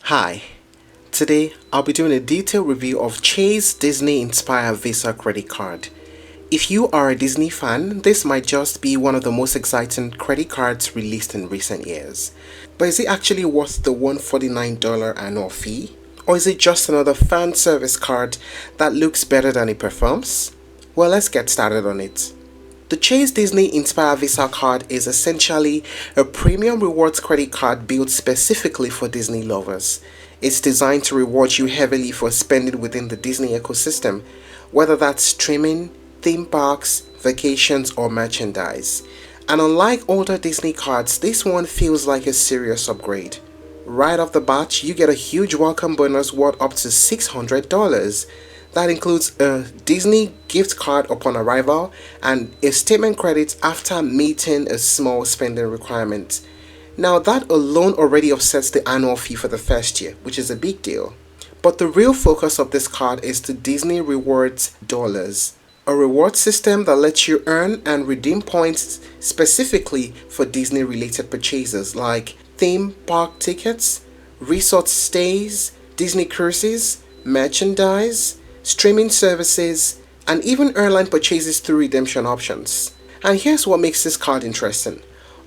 Hi, today I'll be doing a detailed review of Chase Disney Inspire Visa credit card. If you are a Disney fan, this might just be one of the most exciting credit cards released in recent years. But is it actually worth the $149 annual fee? Or is it just another fan service card that looks better than it performs? Well, let's get started on it. The Chase Disney Inspire Visa card is essentially a premium rewards credit card built specifically for Disney lovers. It's designed to reward you heavily for spending within the Disney ecosystem, whether that's streaming, theme parks, vacations, or merchandise. And unlike older Disney cards, this one feels like a serious upgrade. Right off the bat, you get a huge welcome bonus worth up to $600. That includes a Disney gift card upon arrival and a statement credit after meeting a small spending requirement. Now that alone already offsets the annual fee for the first year, which is a big deal. But the real focus of this card is the Disney Rewards Dollars, a reward system that lets you earn and redeem points specifically for Disney related purchases like theme park tickets, resort stays, Disney cruises, merchandise, streaming services, and even airline purchases through redemption options. And here's what makes this card interesting.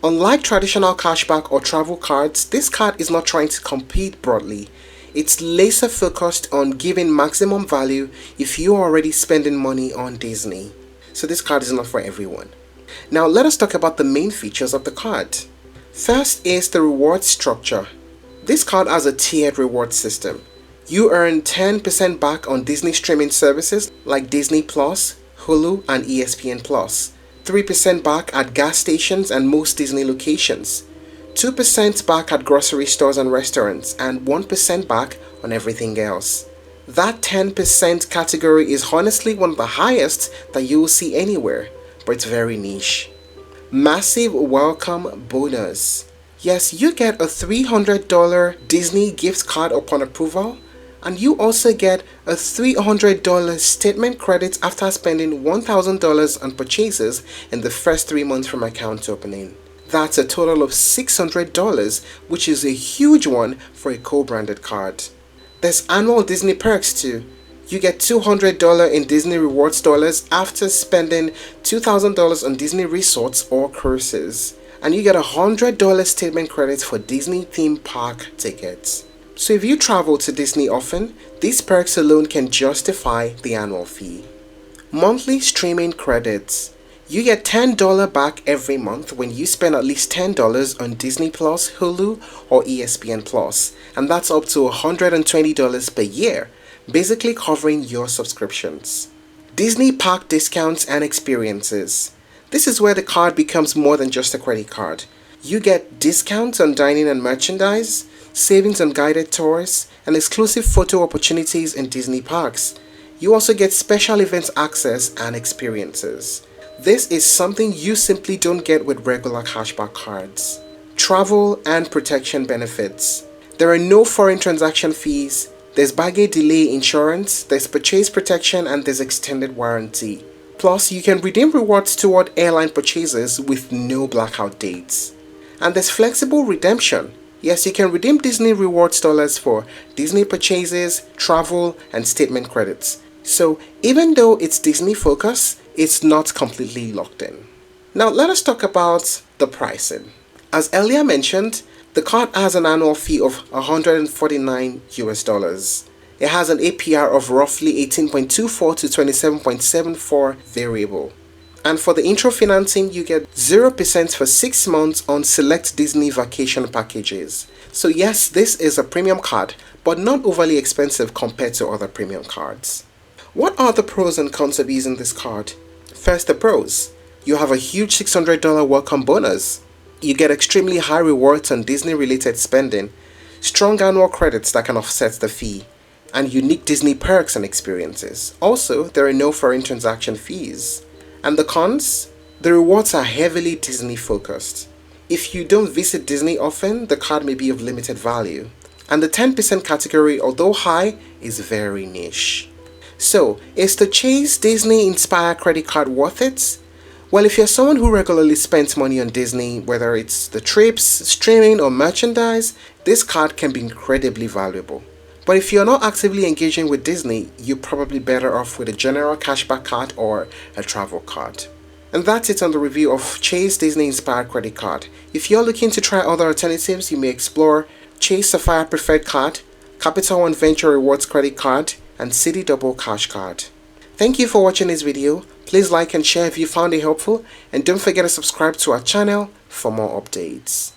Unlike traditional cashback or travel cards, this card is not trying to compete broadly. It's laser focused on giving maximum value if you are already spending money on Disney. So this card is not for everyone. Now let us talk about the main features of the card. First is the reward structure. This card has a tiered reward system. You earn 10% back on Disney streaming services like Disney Plus, Hulu, and ESPN Plus, 3% back at gas stations and most Disney locations, 2% back at grocery stores and restaurants, and 1% back on everything else. That 10% category is honestly one of the highest that you will see anywhere, but it's very niche. Massive welcome bonus. Yes, you get a $300 Disney gift card upon approval, and you also get a $300 statement credit after spending $1,000 on purchases in the first 3 months from account opening. That's a total of $600, which is a huge one for a co-branded card. There's annual Disney perks too. You get $200 in Disney Rewards dollars after spending $2,000 on Disney resorts or cruises. And you get a $100 statement credit for Disney theme park tickets. So if you travel to Disney often, these perks alone can justify the annual fee. Monthly streaming credits. You get $10 back every month when you spend at least $10 on Disney Plus, Hulu, or ESPN Plus, and that's up to $120 per year, basically covering your subscriptions. Disney park discounts and experiences. This is where the card becomes more than just a credit card. You get discounts on dining and merchandise, savings on guided tours, and exclusive photo opportunities in Disney parks. You also get special events access and experiences. This is something you simply don't get with regular cashback cards. Travel and protection benefits. There are no foreign transaction fees, there's baggage delay insurance, there's purchase protection, and there's extended warranty. Plus, you can redeem rewards toward airline purchases with no blackout dates. And there's flexible redemption. Yes, you can redeem Disney Rewards dollars for Disney purchases, travel, and statement credits. So even though it's Disney focused, it's not completely locked in. Now let us talk about the pricing. As earlier mentioned, the card has an annual fee of $149 US. It has an APR of roughly 18.24 to 27.74 variable. And for the intro financing, you get 0% for 6 months on select Disney vacation packages. So yes, this is a premium card, but not overly expensive compared to other premium cards. What are the pros and cons of using this card? First, the pros. You have a huge $600 welcome bonus. You get extremely high rewards on Disney-related spending, strong annual credits that can offset the fee, and unique Disney perks and experiences. Also, there are no foreign transaction fees. And the cons? The rewards are heavily Disney focused. If you don't visit Disney often, the card may be of limited value. And the 10% category, although high, is very niche. So, is the Chase Disney Inspire credit card worth it? Well, if you're someone who regularly spends money on Disney, whether it's the trips, streaming, or merchandise, this card can be incredibly valuable. But if you're not actively engaging with Disney, you're probably better off with a general cashback card or a travel card. And that's it on the review of Chase Disney Inspired Credit Card. If you're looking to try other alternatives, you may explore Chase Sapphire Preferred Card, Capital One Venture Rewards Credit Card, and City Double Cash Card. Thank you for watching this video. Please like and share if you found it helpful, and don't forget to subscribe to our channel for more updates.